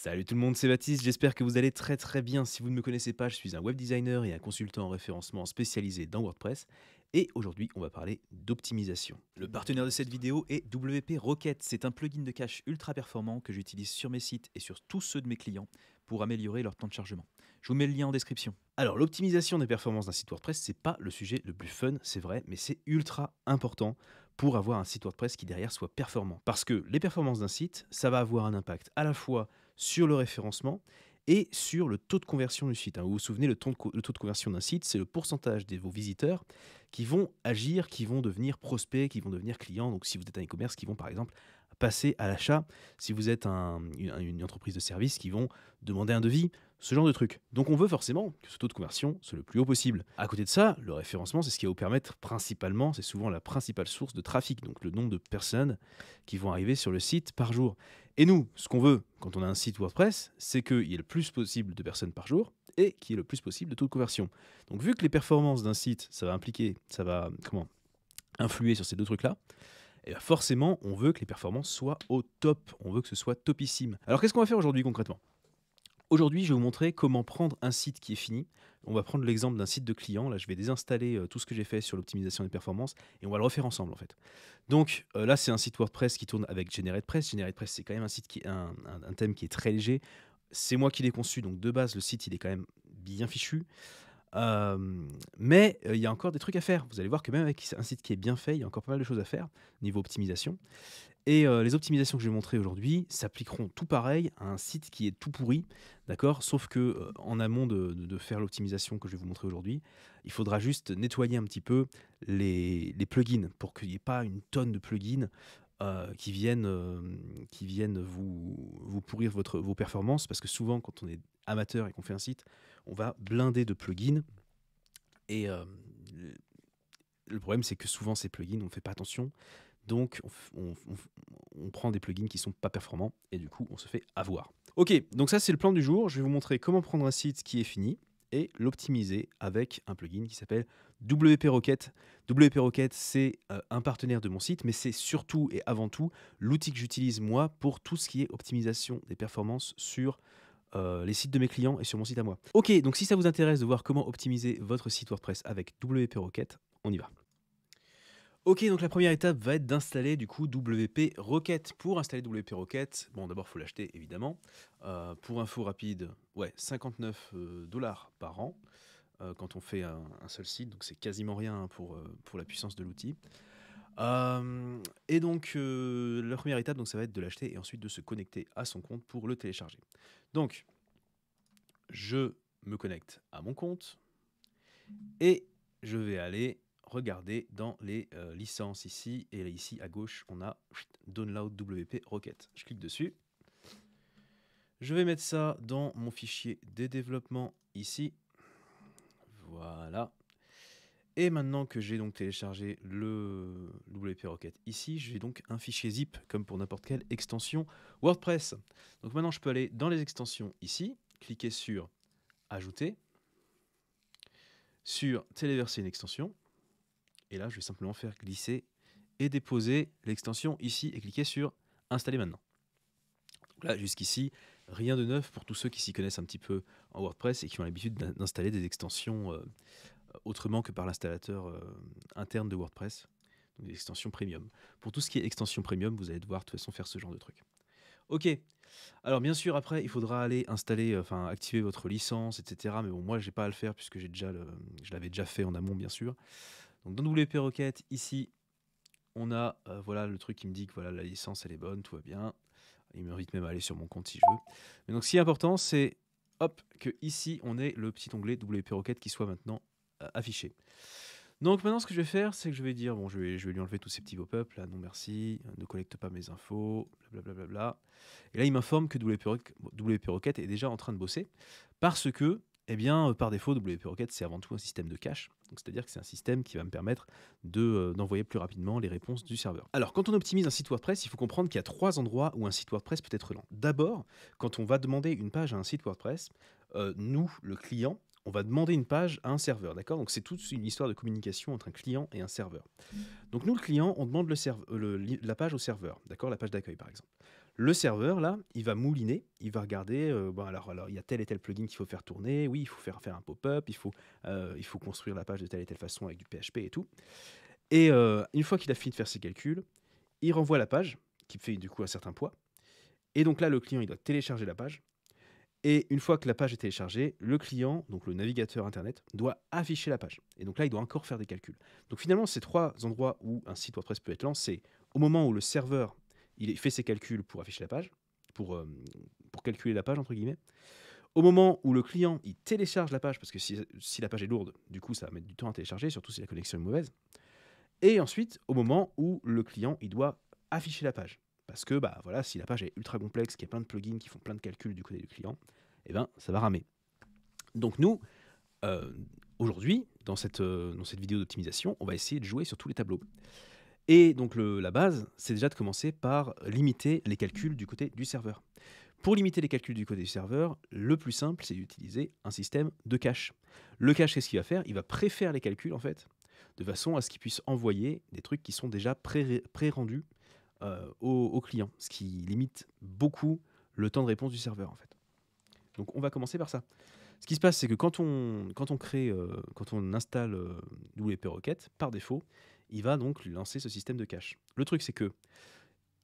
Salut tout le monde, c'est Baptiste, j'espère que vous allez très bien. Si vous ne me connaissez pas, je suis un web designer et un consultant en référencement spécialisé dans WordPress. Et aujourd'hui, on va parler d'optimisation. Le partenaire de cette vidéo est WP Rocket. C'est un plugin de cache ultra performant que j'utilise sur mes sites et sur tous ceux de mes clients pour améliorer leur temps de chargement. Je vous mets le lien en description. Alors, l'optimisation des performances d'un site WordPress, c'est pas le sujet le plus fun, c'est vrai, mais c'est ultra important pour avoir un site WordPress qui derrière soit performant. Parce que les performances d'un site, ça va avoir un impact à la fois sur le référencement et sur le taux de conversion du site. Vous vous souvenez, le taux de conversion d'un site, c'est le pourcentage de vos visiteurs qui vont agir, qui vont devenir prospects, qui vont devenir clients. Donc si vous êtes un e-commerce, qui vont par exemple passer à l'achat. Si vous êtes une entreprise de service, qui vont demander un devis, ce genre de truc. Donc on veut forcément que ce taux de conversion soit le plus haut possible. À côté de ça, le référencement, c'est ce qui va vous permettre principalement, c'est souvent la principale source de trafic, donc le nombre de personnes qui vont arriver sur le site par jour. Et nous, ce qu'on veut quand on a un site WordPress, c'est qu'il y ait le plus possible de personnes par jour et qu'il y ait le plus possible de taux de conversion. Donc vu que les performances d'un site, ça va influer sur ces deux trucs-là, et bien forcément, on veut que les performances soient au top. On veut que ce soit topissime. Alors qu'est-ce qu'on va faire aujourd'hui concrètement ? Aujourd'hui, je vais vous montrer comment prendre un site qui est fini. On va prendre l'exemple d'un site de client. Là, je vais désinstaller tout ce que j'ai fait sur l'optimisation des performances et on va le refaire ensemble en fait. Donc là, c'est un site WordPress qui tourne avec GeneratePress. GeneratePress, c'est quand même un site qui est un thème qui est très léger. C'est moi qui l'ai conçu, donc de base, le site, il est quand même bien fichu. Mais il y a encore des trucs à faire. Vous allez voir que même avec un site qui est bien fait, il y a encore pas mal de choses à faire niveau optimisation. Et les optimisations que je vais montrer aujourd'hui s'appliqueront tout pareil à un site qui est tout pourri, d'accord? Sauf que en amont de faire l'optimisation que je vais vous montrer aujourd'hui, il faudra juste nettoyer un petit peu les plugins pour qu'il n'y ait pas une tonne de plugins qui viennent vous pourrir vos performances. Parce que souvent, quand on est amateur et qu'on fait un site, on va blinder de plugins. Et le problème, c'est que souvent, ces plugins, on ne fait pas attention. Donc, on prend des plugins qui sont pas performants et du coup, on se fait avoir. Ok, donc ça, c'est le plan du jour. Je vais vous montrer comment prendre un site qui est fini et l'optimiser avec un plugin qui s'appelle WP Rocket. WP Rocket, c'est un partenaire de mon site, mais c'est surtout et avant tout l'outil que j'utilise moi pour tout ce qui est optimisation des performances sur les sites de mes clients et sur mon site à moi. Ok, donc si ça vous intéresse de voir comment optimiser votre site WordPress avec WP Rocket, on y va. Ok, donc la première étape va être d'installer du coup WP Rocket. Pour installer WP Rocket, bon d'abord il faut l'acheter évidemment. Pour info rapide, ouais, 59 dollars par an quand on fait un seul site, donc c'est quasiment rien hein, pour la puissance de l'outil. Et donc la première étape, donc, ça va être de l'acheter et ensuite de se connecter à son compte pour le télécharger. Donc je me connecte à mon compte et je vais aller regarder dans les licences ici. Et là, ici, à gauche, on a Download WP Rocket. Je clique dessus. Je vais mettre ça dans mon fichier des développements ici. Voilà. Et maintenant que j'ai donc téléchargé le WP Rocket ici, j'ai donc un fichier zip comme pour n'importe quelle extension WordPress. Donc maintenant, je peux aller dans les extensions ici, cliquer sur Ajouter, sur Téléverser une extension. Et là, je vais simplement faire glisser et déposer l'extension ici et cliquer sur Installer maintenant. Donc là, jusqu'ici, rien de neuf pour tous ceux qui s'y connaissent un petit peu en WordPress et qui ont l'habitude d'installer des extensions autrement que par l'installateur interne de WordPress, donc des extensions premium. Pour tout ce qui est extension premium, vous allez devoir de toute façon faire ce genre de truc. Ok, alors bien sûr après il faudra aller installer, activer votre licence, etc. Mais bon, moi j'ai pas à le faire puisque je l'avais déjà fait en amont bien sûr. Donc dans WP Rocket, ici, on a voilà le truc qui me dit que voilà, la licence elle est bonne, tout va bien. Il m'invite même à aller sur mon compte si je veux. Mais donc ce qui est important, c'est hop, que ici on ait le petit onglet WP Rocket qui soit maintenant affiché. Donc maintenant ce que je vais faire, c'est que je vais dire, bon je vais lui enlever tous ces petits pop-up, là, non merci, ne collecte pas mes infos, blablabla. Et là il m'informe que WP Rocket est déjà en train de bosser, parce que eh bien, par défaut, WP Rocket, c'est avant tout un système de cache. Donc, c'est-à-dire que c'est un système qui va me permettre d'envoyer plus rapidement les réponses du serveur. Alors, quand on optimise un site WordPress, il faut comprendre qu'il y a 3 endroits où un site WordPress peut être lent. D'abord, quand on va demander une page à un site WordPress, nous, le client, on va demander une page à un serveur, d'accord? Donc, c'est toute une histoire de communication entre un client et un serveur. Donc, nous, le client, on demande la page au serveur, d'accord? La page d'accueil, par exemple. Le serveur, là, il va mouliner, il va regarder, bon, alors, il y a tel et tel plugin qu'il faut faire tourner, oui, il faut faire un pop-up, il faut construire la page de telle et telle façon avec du PHP et tout. Et une fois qu'il a fini de faire ses calculs, il renvoie la page, qui fait du coup un certain poids. Et donc là, le client, il doit télécharger la page. Et une fois que la page est téléchargée, le client, donc le navigateur Internet, doit afficher la page. Et donc là, il doit encore faire des calculs. Donc finalement, ces trois endroits où un site WordPress peut être lancé, au moment où le serveur il fait ses calculs pour afficher la page, pour calculer la page, entre guillemets, au moment où le client il télécharge la page, parce que si la page est lourde, du coup, ça va mettre du temps à télécharger, surtout si la connexion est mauvaise. Et ensuite, au moment où le client il doit afficher la page. Parce que bah, voilà, si la page est ultra complexe, qu'il y a plein de plugins qui font plein de calculs du côté du client, eh ben, ça va ramer. Donc nous, aujourd'hui, dans cette vidéo d'optimisation, on va essayer de jouer sur tous les tableaux. Et donc la base, c'est déjà de commencer par limiter les calculs du côté du serveur. Pour limiter les calculs du côté du serveur, le plus simple, c'est d'utiliser un système de cache. Le cache, qu'est-ce qu'il va faire? Il va préfaire les calculs, en fait, de façon à ce qu'il puisse envoyer des trucs qui sont déjà pré-rendus au client, ce qui limite beaucoup le temps de réponse du serveur, en fait. Donc on va commencer par ça. Ce qui se passe, c'est que quand on installe WP Rocket, par défaut, il va donc lancer ce système de cache. Le truc, c'est que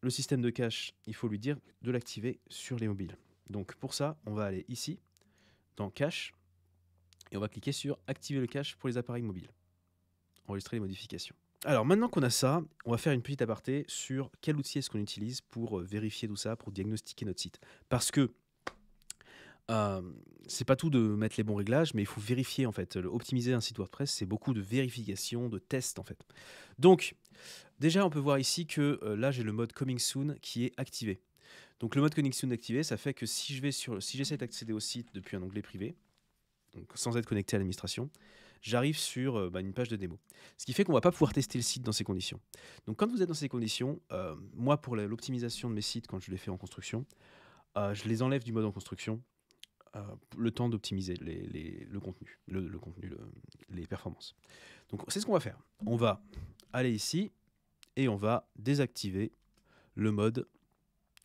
le système de cache, il faut lui dire de l'activer sur les mobiles. Donc pour ça, on va aller ici, dans cache, et on va cliquer sur activer le cache pour les appareils mobiles. Enregistrer les modifications. Alors maintenant qu'on a ça, on va faire une petite aparté sur quel outil est-ce qu'on utilise pour vérifier tout ça, pour diagnostiquer notre site. Parce que c'est pas tout de mettre les bons réglages, mais il faut vérifier en fait. Optimiser un site WordPress, c'est beaucoup de vérification, de tests en fait. Donc, déjà, on peut voir ici que là, j'ai le mode Coming Soon qui est activé. Donc, le mode Coming Soon activé, ça fait que si j'essaie d'accéder au site depuis un onglet privé, donc sans être connecté à l'administration, j'arrive sur une page de démo. Ce qui fait qu'on ne va pas pouvoir tester le site dans ces conditions. Donc, quand vous êtes dans ces conditions, moi, pour l'optimisation de mes sites, quand je les fais en construction, je les enlève du mode en construction. Le temps d'optimiser le contenu, les performances. Donc c'est ce qu'on va faire. On va aller ici et on va désactiver le mode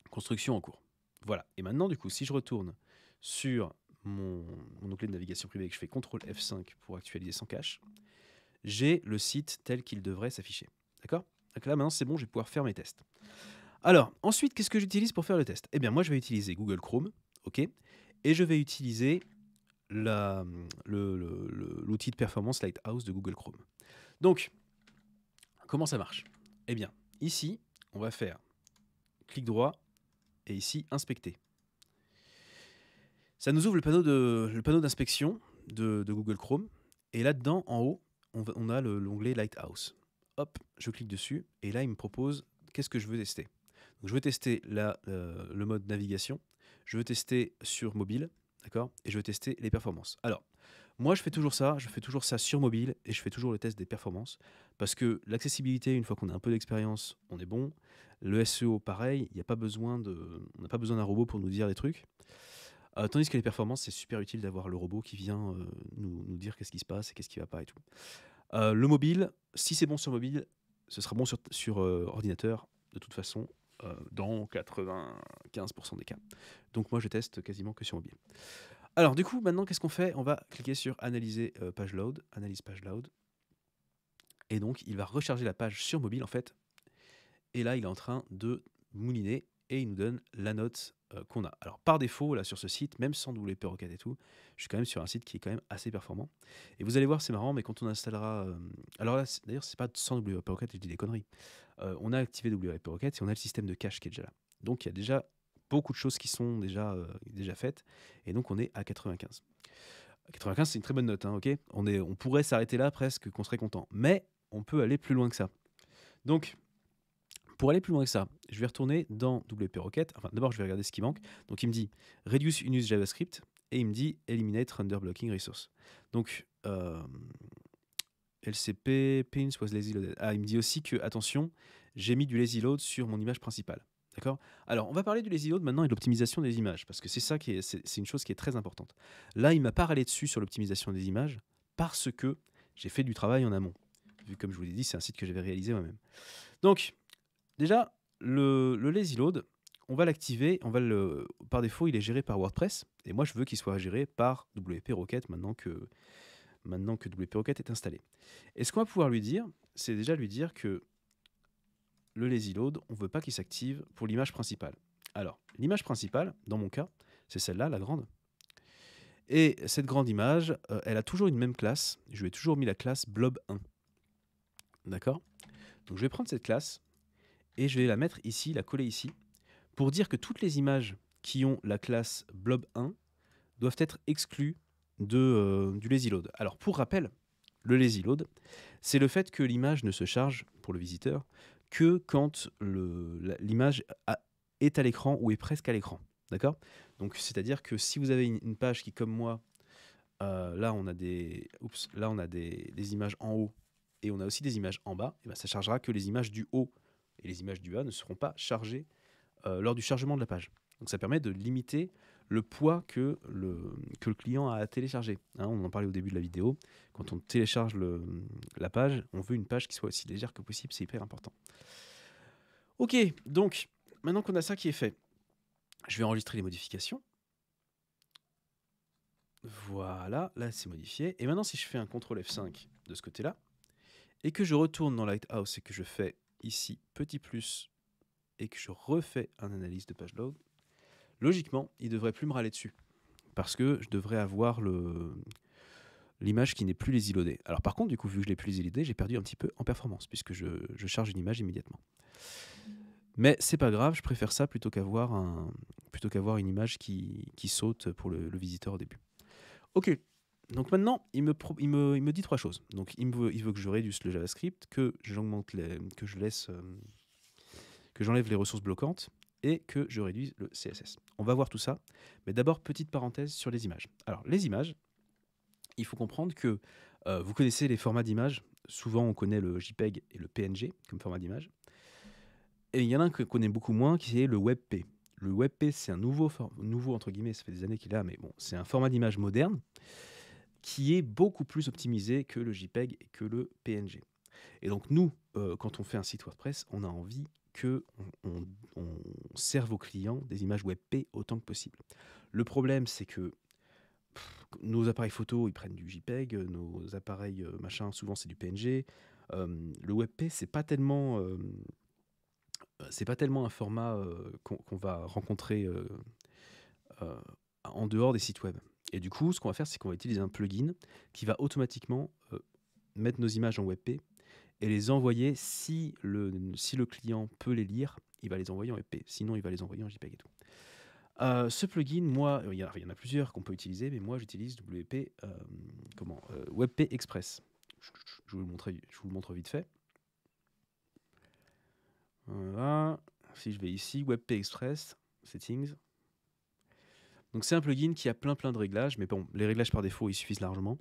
construction en cours. Voilà. Et maintenant, du coup, si je retourne sur mon onglet de navigation privée et que je fais CTRL F5 pour actualiser sans cache, j'ai le site tel qu'il devrait s'afficher. D'accord? Donc là, maintenant, c'est bon, je vais pouvoir faire mes tests. Alors, ensuite, qu'est-ce que j'utilise pour faire le test? Eh bien, moi, je vais utiliser Google Chrome, ok, et je vais utiliser l'outil de performance Lighthouse de Google Chrome. Donc, comment ça marche? Eh bien, ici, on va faire clic droit et ici, inspecter. Ça nous ouvre le panneau d'inspection de Google Chrome. Et là-dedans, en haut, on a l'onglet Lighthouse. Hop, je clique dessus et là, il me propose qu'est-ce que je veux tester. Donc, je veux tester le mode navigation. Je veux tester sur mobile, d'accord? Et je veux tester les performances. Alors, moi, je fais toujours ça sur mobile et je fais toujours le test des performances parce que l'accessibilité, une fois qu'on a un peu d'expérience, on est bon. Le SEO, pareil, on n'a pas besoin d'un robot pour nous dire des trucs. Tandis que les performances, c'est super utile d'avoir le robot qui vient nous dire qu'est-ce qui se passe et qu'est-ce qui va pas et tout. Le mobile, si c'est bon sur mobile, ce sera bon sur ordinateur de toute façon. Dans 95% des cas. Donc moi je teste quasiment que sur mobile. Alors du coup maintenant qu'est-ce qu'on fait? On va cliquer sur analyser page load, analyse page load. Et donc il va recharger la page sur mobile en fait. Et là il est en train de mouliner et il nous donne la note qu'on a. Alors par défaut là sur ce site, même sans WP Rocket et tout, je suis quand même sur un site qui est quand même assez performant. Et vous allez voir c'est marrant, mais quand on installera... alors là d'ailleurs c'est pas sans WP Rocket, je dis des conneries. On a activé WP Rocket et on a le système de cache qui est déjà là. Donc il y a déjà beaucoup de choses qui sont déjà faites et donc on est à 95. 95 c'est une très bonne note, hein, ok? On pourrait s'arrêter là presque, qu'on serait content. Mais on peut aller plus loin que ça. Donc pour aller plus loin que ça, je vais retourner dans WP Rocket. Enfin d'abord je vais regarder ce qui manque. Donc il me dit Reduce Unused JavaScript et il me dit Eliminate Render Blocking Resource. Donc LCP, pins was lazy loaded. Ah, il me dit aussi que, attention, j'ai mis du lazy load sur mon image principale. D'accord? Alors, on va parler du lazy load maintenant et de l'optimisation des images, parce que c'est une chose qui est très importante. Là, il m'a pas râlé dessus sur l'optimisation des images, parce que j'ai fait du travail en amont. Vu comme je vous l'ai dit, c'est un site que j'avais réalisé moi-même. Donc, déjà, le lazy load, on va l'activer, par défaut, il est géré par WordPress, et moi je veux qu'il soit géré par WP Rocket maintenant que WP Rocket est installé. Et ce qu'on va pouvoir lui dire, c'est déjà lui dire que le lazy load, on ne veut pas qu'il s'active pour l'image principale. Alors, l'image principale, dans mon cas, c'est celle-là, la grande. Et cette grande image, elle a toujours une même classe. Je lui ai toujours mis la classe blob1. D'accord? Donc je vais prendre cette classe et je vais la mettre ici, la coller ici, pour dire que toutes les images qui ont la classe blob1 doivent être exclues du lazy load. Alors pour rappel, le lazy load, c'est le fait que l'image ne se charge, pour le visiteur, que quand l'image est à l'écran ou est presque à l'écran. D'accord? Donc c'est-à-dire que si vous avez une page qui, comme moi, là on a des images en haut et on a aussi des images en bas, et ben ça chargera que les images du haut, et les images du bas ne seront pas chargées lors du chargement de la page. Donc ça permet de limiter le poids que le client a à télécharger. Hein, on en parlait au début de la vidéo. Quand on télécharge la page, on veut une page qui soit aussi légère que possible, c'est hyper important. Ok, donc maintenant qu'on a ça qui est fait, je vais enregistrer les modifications. Voilà, là c'est modifié. Et maintenant si je fais un CTRL F5 de ce côté-là, et que je retourne dans Lighthouse et que je fais ici petit plus, et que je refais un analyse de page load, logiquement, il ne devrait plus me râler dessus. Parce que je devrais avoir l'image qui n'est plus lazy loadée. Alors par contre, du coup, vu que je l'ai plus lazy loadée, j'ai perdu un petit peu en performance, puisque je charge une image immédiatement. Mais c'est pas grave, je préfère ça plutôt qu'avoir une image qui saute pour le visiteur au début. Ok, donc maintenant, il me dit trois choses. Donc il veut que je réduise le JavaScript, que j'enlève les ressources bloquantes, et que je réduise le CSS. On va voir tout ça, mais d'abord, petite parenthèse sur les images. Alors, les images, il faut comprendre que vous connaissez les formats d'images. Souvent, on connaît le JPEG et le PNG comme format d'image. Et il y en a un qu'on connaît beaucoup moins, qui est le WebP. Le WebP, c'est un nouveau entre guillemets, ça fait des années qu'il est là, mais bon, c'est un format d'image moderne qui est beaucoup plus optimisé que le JPEG et que le PNG. Et donc, nous, quand on fait un site WordPress, on a envie qu'on serve aux clients des images WebP autant que possible. Le problème, c'est que nos appareils photo, ils prennent du JPEG, nos appareils machin, souvent c'est du PNG. Le WebP, c'est pas tellement un format qu'on va rencontrer en dehors des sites web. Et du coup, ce qu'on va faire, c'est qu'on va utiliser un plugin qui va automatiquement mettre nos images en WebP et les envoyer. Si le client peut les lire, il va les envoyer en WebP. Sinon, il va les envoyer en JPEG et tout. Ce plugin, moi, il y en a plusieurs qu'on peut utiliser, mais moi j'utilise WebP Express. Je vous le montre vite fait. Voilà. Si je vais ici, WebP Express, Settings. Donc c'est un plugin qui a plein de réglages, mais bon, les réglages par défaut, ils suffisent largement.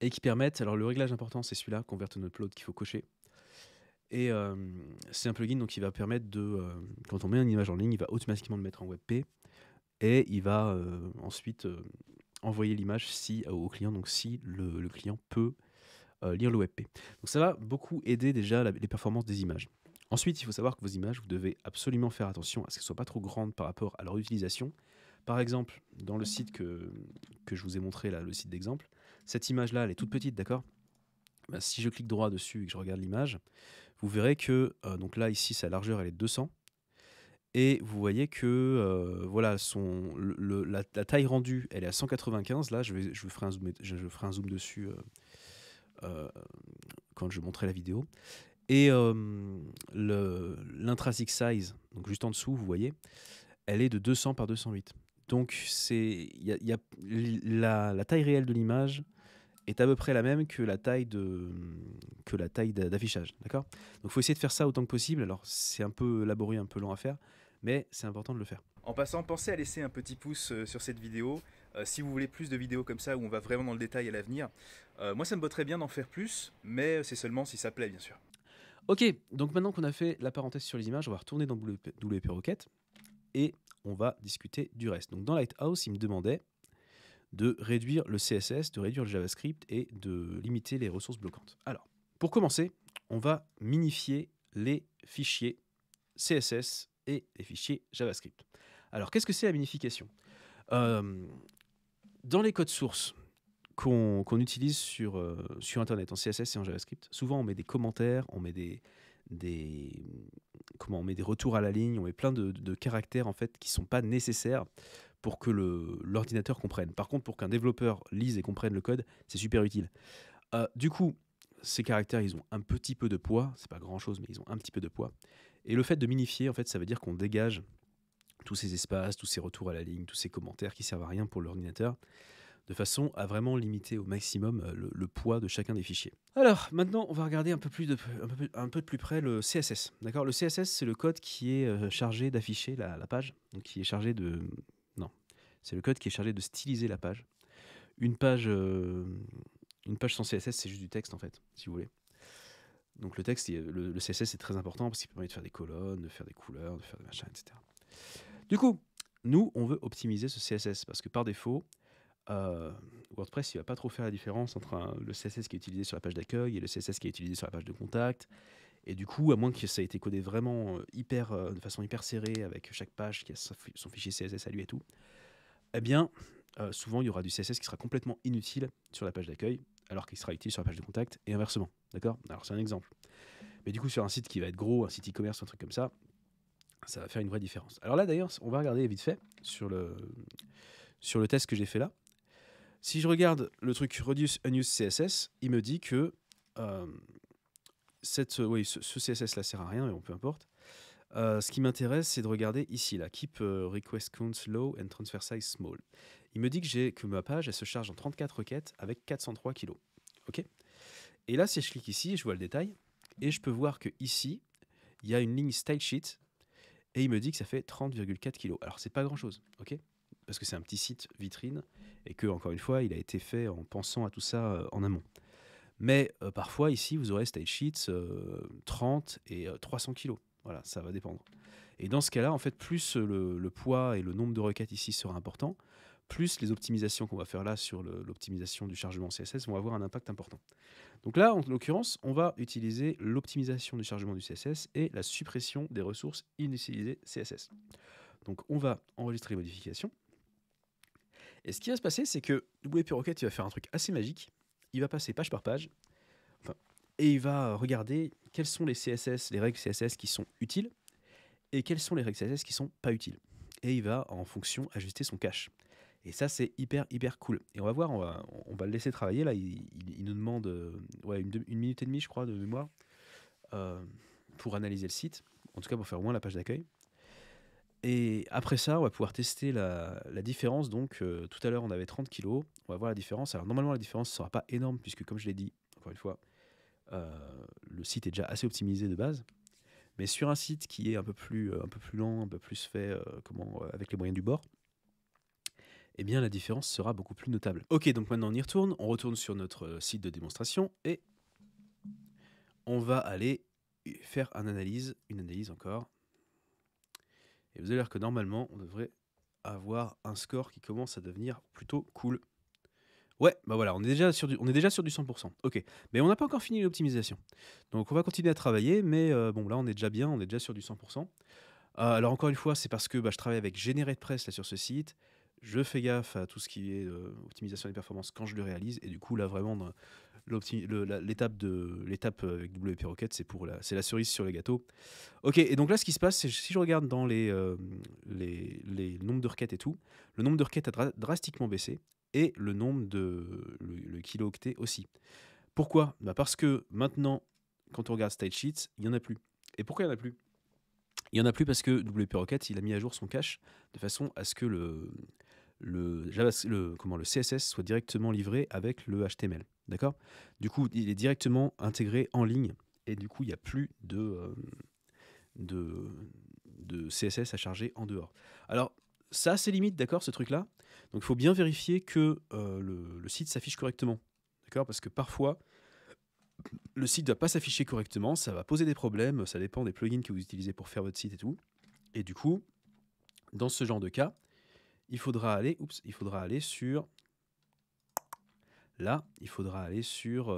Et qui permettent, alors le réglage important, c'est celui-là, Convert on Upload, qu'il faut cocher. Et c'est un plugin donc, qui va permettre quand on met une image en ligne, il va automatiquement le mettre en WebP et il va ensuite envoyer l'image au client, donc si le client peut lire le WebP. Donc ça va beaucoup aider déjà les performances des images. Ensuite, il faut savoir que vos images, vous devez absolument faire attention à ce qu'elles ne soient pas trop grandes par rapport à leur utilisation. Par exemple, dans le site que je vous ai montré, là, le site d'exemple, cette image-là, elle est toute petite, d'accord ? Bah, si je clique droit dessus et que je regarde l'image, vous verrez que, donc là, ici, sa largeur, elle est de 200. Et vous voyez que voilà, la taille rendue, elle est à 195. Là, je ferai un zoom dessus quand je montrerai la vidéo. Et l'intrinsic size, donc juste en dessous, vous voyez, elle est de 200 par 208. Donc, la taille réelle de l'image est à peu près la même que la taille d'affichage, d'accord ? Donc il faut essayer de faire ça autant que possible. Alors c'est un peu laborieux, un peu lent à faire, mais c'est important de le faire. En passant, pensez à laisser un petit pouce sur cette vidéo. Si vous voulez plus de vidéos comme ça où on va vraiment dans le détail à l'avenir, moi ça me botterait bien d'en faire plus, mais c'est seulement si ça plaît bien sûr. Ok, donc maintenant qu'on a fait la parenthèse sur les images, on va retourner dans WP Rocket et on va discuter du reste. Donc dans Lighthouse, il me demandait de réduire le CSS, de réduire le JavaScript et de limiter les ressources bloquantes. Alors, pour commencer, on va minifier les fichiers CSS et les fichiers JavaScript. Alors, qu'est-ce que c'est la minification? Dans les codes sources qu'on utilise sur Internet, en CSS et en JavaScript, souvent on met des commentaires, on met on met des retours à la ligne, on met plein de caractères en fait qui sont pas nécessaires pour que l'ordinateur comprenne. Par contre, pour qu'un développeur lise et comprenne le code, c'est super utile. Du coup, ces caractères, ils ont un petit peu de poids, c'est pas grand chose, mais ils ont un petit peu de poids. Et le fait de minifier, en fait, ça veut dire qu'on dégage tous ces espaces, tous ces retours à la ligne, tous ces commentaires qui servent à rien pour l'ordinateur, de façon à vraiment limiter au maximum le poids de chacun des fichiers. Alors, maintenant, on va regarder un peu de plus près le CSS. D'accord ? Le CSS, c'est le code qui est chargé d'afficher la page, donc qui est chargé de... Non, c'est le code qui est chargé de styliser la page. Une page sans CSS, c'est juste du texte, en fait, si vous voulez. Donc le texte, le CSS est très important parce qu'il permet de faire des colonnes, de faire des couleurs, de faire des machins, etc. Du coup, nous, on veut optimiser ce CSS parce que par défaut, WordPress, il va pas trop faire la différence entre le CSS qui est utilisé sur la page d'accueil et le CSS qui est utilisé sur la page de contact. Et du coup, à moins que ça ait été codé vraiment de façon hyper serrée, avec chaque page qui a son fichier CSS à lui et tout, eh bien, souvent, il y aura du CSS qui sera complètement inutile sur la page d'accueil, alors qu'il sera utile sur la page de contact, et inversement. D'accord ? Alors, c'est un exemple. Mais du coup, sur un site qui va être gros, un site e-commerce, un truc comme ça va faire une vraie différence. Alors là, d'ailleurs, on va regarder vite fait sur le test que j'ai fait là. Si je regarde le truc Reduce Unused CSS, il me dit que ce CSS là sert à rien, mais bon, peu importe. Ce qui m'intéresse, c'est de regarder ici, là, Keep Request Count Low and Transfer Size Small. Il me dit que ma page, elle se charge en 34 requêtes avec 403 kilos. OK ? Et là, si je clique ici, je vois le détail, et je peux voir que ici, il y a une ligne Style Sheet, et il me dit que ça fait 30,4 kilos. Alors, c'est pas grand-chose, OK ? Parce que c'est un petit site vitrine, et que, encore une fois, il a été fait en pensant à tout ça en amont. Mais parfois, ici, vous aurez Style Sheets 30 et 300 kilos. Voilà, ça va dépendre. Et dans ce cas-là, en fait, plus le poids et le nombre de requêtes ici sera important, plus les optimisations qu'on va faire là sur l'optimisation du chargement CSS vont avoir un impact important. Donc là, en l'occurrence, on va utiliser l'optimisation du chargement du CSS et la suppression des ressources inutilisées CSS. Donc on va enregistrer les modifications. Et ce qui va se passer, c'est que WP Rocket il va faire un truc assez magique. Il va passer page par page, et il va regarder quels sont les CSS, les règles CSS qui sont utiles, et quelles sont les règles CSS qui sont pas utiles. Et il va, en fonction, ajuster son cache. Et ça, c'est hyper cool. Et on va voir, on va le laisser travailler. Là, il nous demande une minute et demie, je crois, de mémoire, pour analyser le site. En tout cas, pour faire au moins la page d'accueil. Et après ça, on va pouvoir tester la différence. Donc, tout à l'heure, on avait 30 kilos. On va voir la différence. Alors, normalement, la différence ne sera pas énorme, puisque, comme je l'ai dit, encore une fois, le site est déjà assez optimisé de base. Mais sur un site qui est un peu plus lent, un peu plus fait avec les moyens du bord, eh bien la différence sera beaucoup plus notable. Ok, donc maintenant on y retourne. On retourne sur notre site de démonstration et on va aller faire une analyse encore. Et vous allez voir que normalement, on devrait avoir un score qui commence à devenir plutôt cool. Ouais, bah voilà, on est déjà sur du 100%. Ok, mais on n'a pas encore fini l'optimisation. Donc on va continuer à travailler, mais bon là on est déjà bien, on est déjà sur du 100%. Alors encore une fois, c'est parce que je travaille avec GeneratePress là sur ce site. Je fais gaffe à tout ce qui est optimisation des performances quand je le réalise. Et du coup là vraiment l'étape avec WP Rocket, c'est la cerise sur le gâteau. Ok, et donc là ce qui se passe, c'est si je regarde dans les nombres de requêtes et tout, le nombre de requêtes a drastiquement baissé. Et le nombre le kilo-octet aussi. Pourquoi ? Parce que maintenant, quand on regarde Style Sheets, il n'y en a plus. Et pourquoi il n'y en a plus ? Il n'y en a plus parce que WP Rocket il a mis à jour son cache de façon à ce que le CSS soit directement livré avec le HTML. D'accord ? Du coup, il est directement intégré en ligne et du coup, il n'y a plus de CSS à charger en dehors. Alors, ça a ses limites, d'accord, ce truc-là. Donc, il faut bien vérifier que le site s'affiche correctement. D'accord ? Parce que parfois, le site ne va pas s'afficher correctement, ça va poser des problèmes, ça dépend des plugins que vous utilisez pour faire votre site et tout. Et du coup, dans ce genre de cas, il faudra aller sur... Là, il faudra aller sur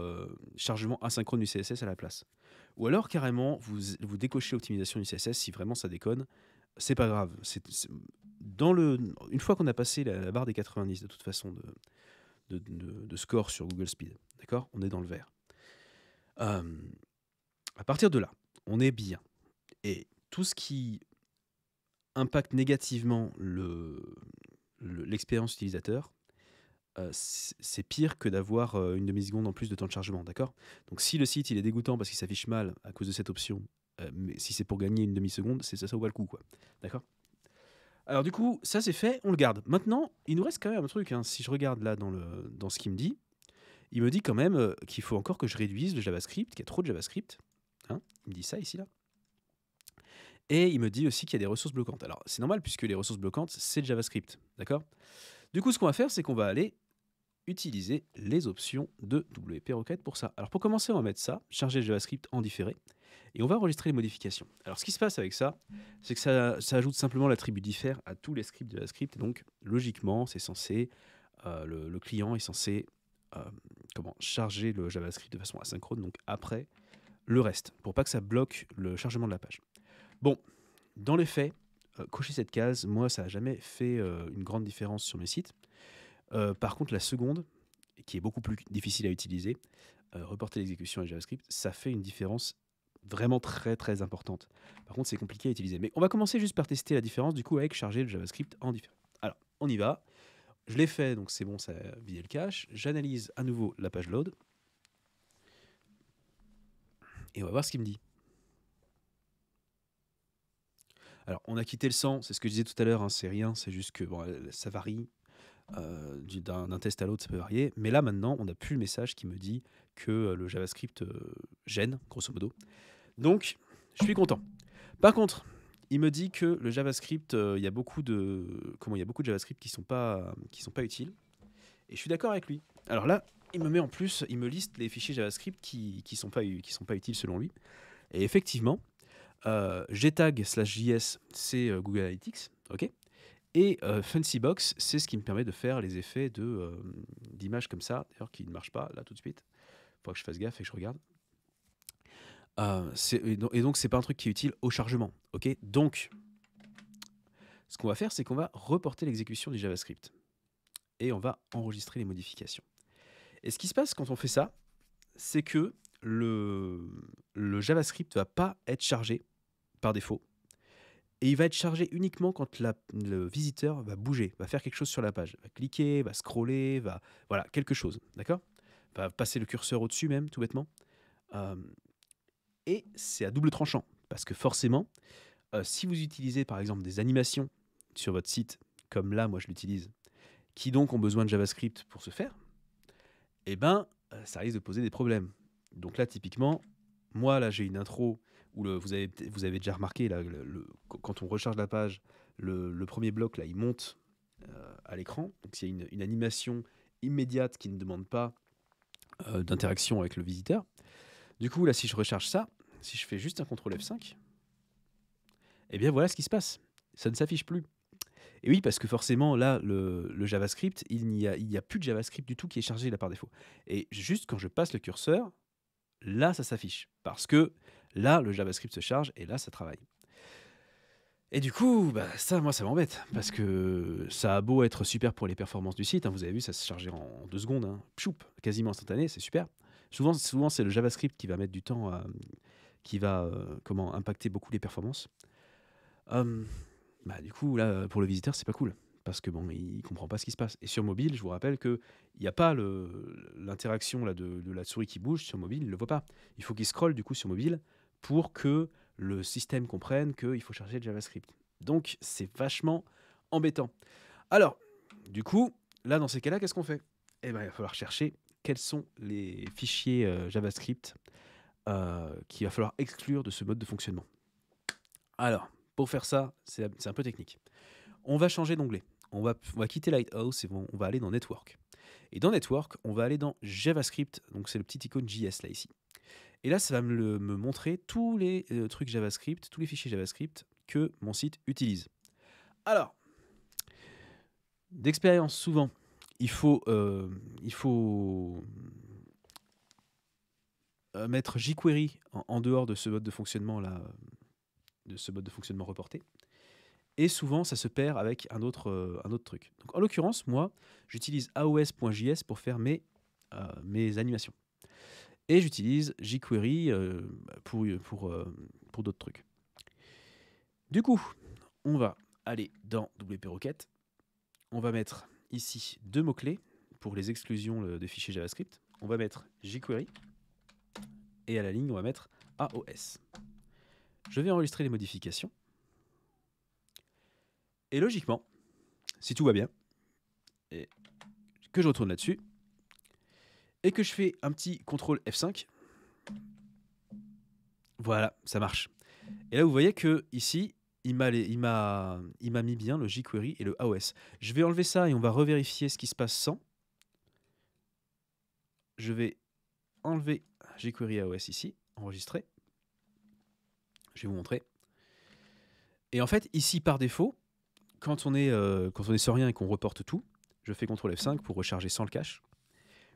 chargement asynchrone du CSS à la place. Ou alors, carrément, vous décochez l'optimisation du CSS si vraiment ça déconne. c'est pas grave. Une fois qu'on a passé la barre des 90, de toute façon, de score sur Google Speed, d'accord, on est dans le vert. À partir de là, on est bien. Et tout ce qui impacte négativement l'expérience utilisateur, c'est pire que d'avoir une demi-seconde en plus de temps de chargement, d'accord? Donc si le site il est dégoûtant parce qu'il s'affiche mal à cause de cette option, mais si c'est pour gagner une demi-seconde, ça vaut pas le coup, quoi. D'accord? Alors du coup, ça c'est fait, on le garde. Maintenant, il nous reste quand même un truc, hein. Si je regarde là dans ce qu'il me dit, il me dit quand même qu'il faut encore que je réduise le JavaScript, qu'il y a trop de JavaScript. Hein, il me dit ça ici, là. Et il me dit aussi qu'il y a des ressources bloquantes. Alors c'est normal puisque les ressources bloquantes, c'est le JavaScript, d'accord? Du coup, ce qu'on va faire, c'est qu'on va aller utiliser les options de WP Rocket pour ça. Alors pour commencer, on va mettre ça, charger le JavaScript en différé, et on va enregistrer les modifications. Alors ce qui se passe avec ça, c'est que ça ajoute simplement l'attribut diffère à tous les scripts de JavaScript, et donc logiquement, c'est censé, le client est censé charger le JavaScript de façon asynchrone, donc après le reste, pour pas que ça bloque le chargement de la page. Bon, dans les faits, cocher cette case, moi, ça n'a jamais fait une grande différence sur mes sites. Par contre, la seconde, qui est beaucoup plus difficile à utiliser, reporter l'exécution avec JavaScript, ça fait une différence vraiment très très importante. Par contre, c'est compliqué à utiliser. Mais on va commencer juste par tester la différence du coup avec charger le JavaScript en différé. Alors, on y va. Je l'ai fait, donc c'est bon, ça a vidé le cache. J'analyse à nouveau la page load. Et on va voir ce qu'il me dit. Alors, on a quitté le 100, c'est ce que je disais tout à l'heure, hein, c'est rien, c'est juste que bon, ça varie. D'un test à l'autre, ça peut varier. Mais là, maintenant, on n'a plus le message qui me dit que le JavaScript gêne, grosso modo. Donc, je suis content. Par contre, il me dit que le JavaScript, il y a beaucoup de JavaScript qui sont pas utiles. Et je suis d'accord avec lui. Alors là, il me met en plus, il me liste les fichiers JavaScript qui sont pas utiles selon lui. Et effectivement, gtag/js, c'est Google Analytics, ok. Et Fancybox, c'est ce qui me permet de faire les effets d'images comme ça, d'ailleurs qui ne marchent pas là tout de suite. Il faudra que je fasse gaffe et que je regarde. Et donc, c'est pas un truc qui est utile au chargement. Ok. Donc, ce qu'on va faire, c'est qu'on va reporter l'exécution du JavaScript. Et on va enregistrer les modifications. Et ce qui se passe quand on fait ça, c'est que le JavaScript ne va pas être chargé par défaut. Et il va être chargé uniquement quand le visiteur va bouger, va faire quelque chose sur la page, va cliquer, va scroller, voilà, quelque chose, d'accord? Va passer le curseur au-dessus même, tout bêtement. Et c'est à double tranchant, parce que forcément, si vous utilisez par exemple des animations sur votre site, comme là, moi je l'utilise, qui donc ont besoin de JavaScript pour se faire, eh ben, ça risque de poser des problèmes. Donc là, typiquement, moi là j'ai une intro où vous avez déjà remarqué, là, quand on recharge la page, le premier bloc, là, il monte à l'écran. Donc, il y a une animation immédiate qui ne demande pas d'interaction avec le visiteur. Du coup, là, si je recharge ça, si je fais juste un CTRL F5, eh bien, voilà ce qui se passe. Ça ne s'affiche plus. Et oui, parce que forcément, là, le JavaScript, il n'y a plus de JavaScript du tout qui est chargé là par défaut. Et juste quand je passe le curseur, là, ça s'affiche. Parce que là, le JavaScript se charge et là, ça travaille. Et du coup, ça, moi, ça m'embête. Parce que ça a beau être super pour les performances du site. Hein, vous avez vu, ça se chargeait en 2 secondes. Hein, quasiment instantané, c'est super. Souvent, c'est le JavaScript qui va mettre du temps, qui va impacter beaucoup les performances. Du coup, là, pour le visiteur, c'est pas cool. Parce que bon, il comprend pas ce qui se passe. Et sur mobile, je vous rappelle qu'il n'y a pas l'interaction là, de la souris qui bouge sur mobile, il ne le voit pas. Il faut qu'il scrolle du coup sur mobile pour que le système comprenne qu'il faut charger le JavaScript. Donc, c'est vachement embêtant. Alors, du coup, là, dans ces cas-là, qu'est-ce qu'on fait? Eh ben, il va falloir chercher quels sont les fichiers JavaScript qu'il va falloir exclure de ce mode de fonctionnement. Alors, pour faire ça, c'est un peu technique. On va changer d'onglet. On va quitter Lighthouse et on va aller dans Network. Et dans Network, on va aller dans JavaScript. Donc, c'est le petit icône JS là, ici. Et là, ça va me montrer tous les trucs JavaScript, tous les fichiers JavaScript que mon site utilise. Alors, d'expérience, souvent, il faut mettre jQuery en dehors de ce mode de fonctionnement là, de ce mode de fonctionnement reporté. Et souvent, ça se perd avec un autre truc. Donc, en l'occurrence, moi, j'utilise aos.js pour faire mes animations. Et j'utilise jQuery pour d'autres trucs. Du coup, on va aller dans WP Rocket. On va mettre ici 2 mots-clés pour les exclusions des fichiers JavaScript. On va mettre jQuery. Et à la ligne, on va mettre AOS. Je vais enregistrer les modifications. Et logiquement, si tout va bien, et que je retourne là-dessus, et que je fais un petit CTRL F5, voilà, ça marche. Et là, vous voyez que ici, il m'a mis bien le jQuery et le AOS. Je vais enlever ça et on va revérifier ce qui se passe sans. Je vais enlever jQuery AOS ici, enregistrer. Je vais vous montrer. Et en fait, ici, par défaut, quand on est sans rien et qu'on reporte tout, je fais CTRL F5 pour recharger sans le cache.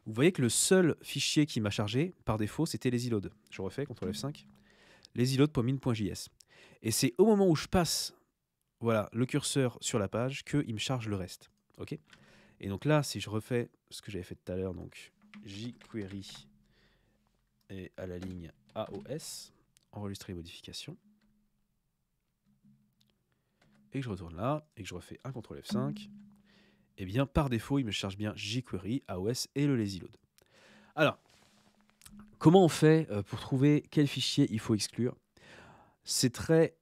Vous voyez que le seul fichier qui m'a chargé, par défaut, c'était les iloads. Je refais CTRL F5. Les iloads.min.js. Et c'est au moment où je passe le curseur sur la page qu'il me charge le reste. Ok. Et donc là, si je refais ce que j'avais fait tout à l'heure, donc jQuery et à la ligne AOS, enregistrer les modifications, et que je retourne là, et que je refais un CTRL F5, et bien par défaut, il me charge bien jQuery, AOS et le lazy load. Alors, comment on fait pour trouver quel fichier il faut exclure? C'est très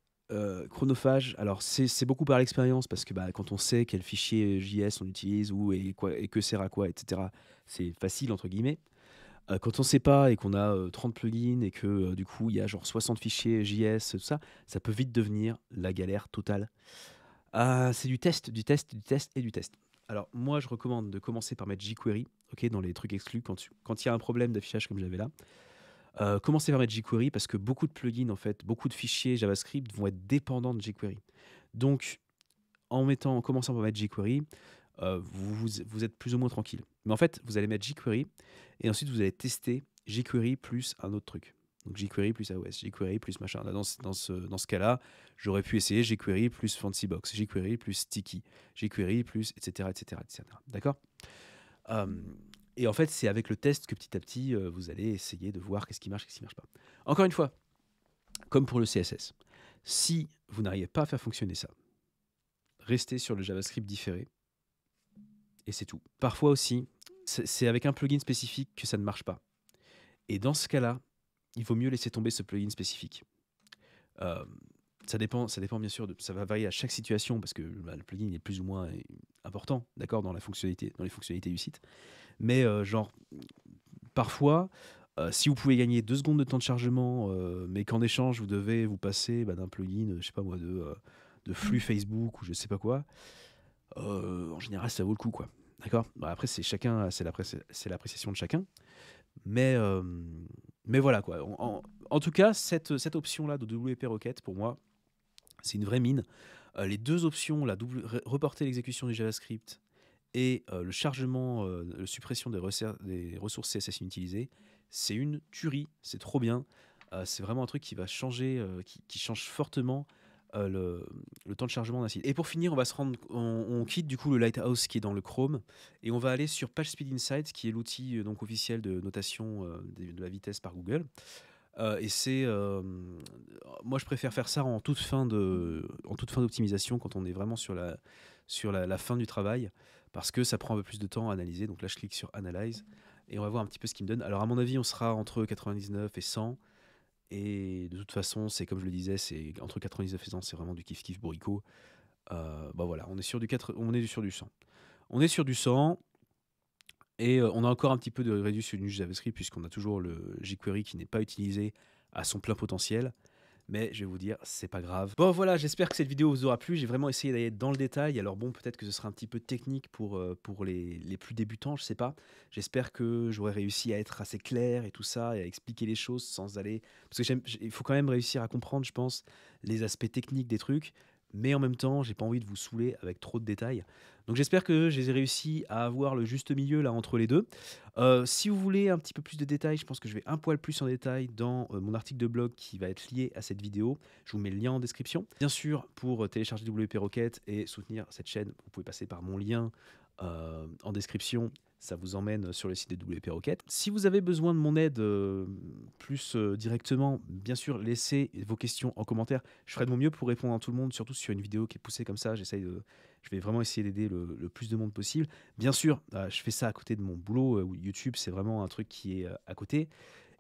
chronophage. Alors, c'est beaucoup par l'expérience parce que quand on sait quel fichier JS on utilise et que sert à quoi, etc., c'est facile, entre guillemets. Quand on ne sait pas et qu'on a 30 plugins et que du coup, il y a genre 60 fichiers JS, tout ça, ça peut vite devenir la galère totale. C'est du test, du test, du test et du test. Alors, moi, je recommande de commencer par mettre jQuery, dans les trucs exclus, quand il y a un problème d'affichage comme j'avais là. Commencez par mettre jQuery parce que beaucoup de plugins, en fait, beaucoup de fichiers JavaScript vont être dépendants de jQuery. Donc, en commençant par mettre jQuery, vous êtes plus ou moins tranquille. Mais en fait, vous allez mettre jQuery et ensuite vous allez tester jQuery plus un autre truc. Donc jQuery plus AOS, jQuery plus machin. Là, dans ce cas-là, j'aurais pu essayer jQuery plus Fancybox, jQuery plus Sticky, jQuery plus etc. etc., etc. D'accord. Et en fait, c'est avec le test que petit à petit, vous allez essayer de voir qu'est-ce qui marche pas. Encore une fois, comme pour le CSS, si vous n'arrivez pas à faire fonctionner ça, restez sur le JavaScript différé et c'est tout. Parfois aussi, c'est avec un plugin spécifique que ça ne marche pas. Et dans ce cas-là, il vaut mieux laisser tomber ce plugin spécifique. Ça dépend bien sûr, ça va varier à chaque situation parce que le plugin est plus ou moins important, d'accord, dans les fonctionnalités du site. Mais parfois, si vous pouvez gagner 2 secondes de temps de chargement, mais qu'en échange, vous devez vous passer d'un plugin, je sais pas moi, de flux Facebook ou je sais pas quoi, en général, ça vaut le coup, quoi. D'accord. Après, c'est l'appréciation de chacun. Mais voilà, quoi. En tout cas, cette option-là de WP Rocket, pour moi, c'est une vraie mine. Les 2 options, reporter l'exécution du JavaScript et le chargement, la suppression des ressources CSS inutilisées, c'est une tuerie, c'est trop bien. C'est vraiment un truc qui va changer, qui change fortement le temps de chargement d'un site. Et pour finir, on quitte du coup le Lighthouse qui est dans le Chrome et on va aller sur PageSpeed Insights qui est l'outil donc officiel de notation de la vitesse par Google. Et moi je préfère faire ça en toute fin d'optimisation quand on est vraiment sur la fin du travail parce que ça prend un peu plus de temps à analyser. Donc là je clique sur Analyze et on va voir un petit peu ce qu'il me donne. Alors à mon avis on sera entre 99 et 100 et de toute façon c'est comme je le disais, c'est entre 99 et 100, c'est vraiment du kiff bourricot. Voilà, on est sur du 100. On est sur du 100. Et on a encore un petit peu de réduit sur du JavaScript puisqu'on a toujours le jQuery qui n'est pas utilisé à son plein potentiel. Mais je vais vous dire, c'est pas grave. Bon voilà, j'espère que cette vidéo vous aura plu. J'ai vraiment essayé d'aller dans le détail. Alors bon, peut-être que ce sera un petit peu technique pour les plus débutants, je sais pas. J'espère que j'aurai réussi à être assez clair et tout ça, et à expliquer les choses sans aller... Parce que il faut quand même réussir à comprendre, je pense, les aspects techniques des trucs. mais en même temps, j'ai pas envie de vous saouler avec trop de détails. Donc j'espère que j'ai réussi à avoir le juste milieu là entre les deux. Si vous voulez un petit peu plus de détails, je pense que je vais un poil plus en détail dans mon article de blog qui va être lié à cette vidéo. Je vous mets le lien en description. Bien sûr, pour télécharger WP Rocket et soutenir cette chaîne, vous pouvez passer par mon lien en description. Ça vous emmène sur le site de WP Rocket. Si vous avez besoin de mon aide plus directement, bien sûr, laissez vos questions en commentaire. Je ferai de mon mieux pour répondre à tout le monde, surtout sur une vidéo qui est poussée comme ça. Je vais vraiment essayer d'aider le plus de monde possible. Bien sûr, je fais ça à côté de mon boulot. YouTube, c'est vraiment un truc qui est à côté.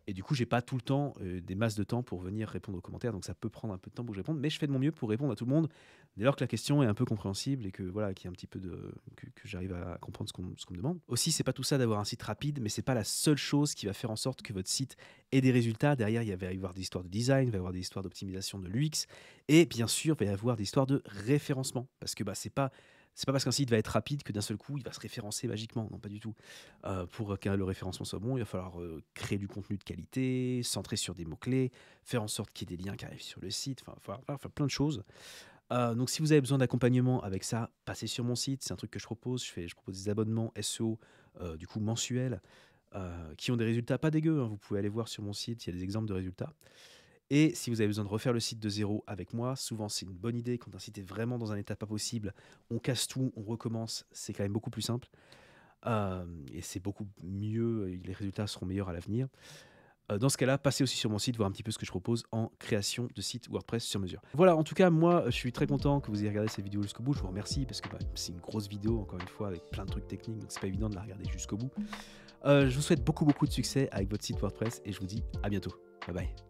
Et du coup, j'ai pas tout le temps, des masses de temps pour venir répondre aux commentaires, donc ça peut prendre un peu de temps pour que je réponde, mais je fais de mon mieux pour répondre à tout le monde, dès lors que la question est un peu compréhensible et que voilà, qu'il y a un petit peu que j'arrive à comprendre ce qu'on me demande. Aussi, c'est pas tout ça d'avoir un site rapide, mais c'est pas la seule chose qui va faire en sorte que votre site ait des résultats. Derrière, il va y avoir des histoires de design, il va y avoir des histoires d'optimisation de l'UX, et bien sûr, il va y avoir des histoires de référencement, parce que c'est pas parce qu'un site va être rapide que d'un seul coup, il va se référencer magiquement. Non, pas du tout. Pour que le référencement soit bon, il va falloir créer du contenu de qualité, centrer sur des mots-clés, faire en sorte qu'il y ait des liens qui arrivent sur le site, enfin, il va falloir faire plein de choses. Donc si vous avez besoin d'accompagnement avec ça, passez sur mon site, c'est un truc que je propose. Je propose des abonnements SEO du coup mensuels qui ont des résultats pas dégueux, hein. Vous pouvez aller voir sur mon site, il y a des exemples de résultats. Et si vous avez besoin de refaire le site de zéro avec moi, souvent c'est une bonne idée. Quand un site est vraiment dans un état pas possible, on casse tout, on recommence, c'est quand même beaucoup plus simple. Et c'est beaucoup mieux, les résultats seront meilleurs à l'avenir. Dans ce cas-là, passez aussi sur mon site, voir un petit peu ce que je propose en création de sites WordPress sur mesure. Voilà, en tout cas, moi, je suis très content que vous ayez regardé cette vidéo jusqu'au bout. Je vous remercie parce que c'est une grosse vidéo, encore une fois, avec plein de trucs techniques, donc c'est pas évident de la regarder jusqu'au bout. Je vous souhaite beaucoup de succès avec votre site WordPress et je vous dis à bientôt. Bye bye.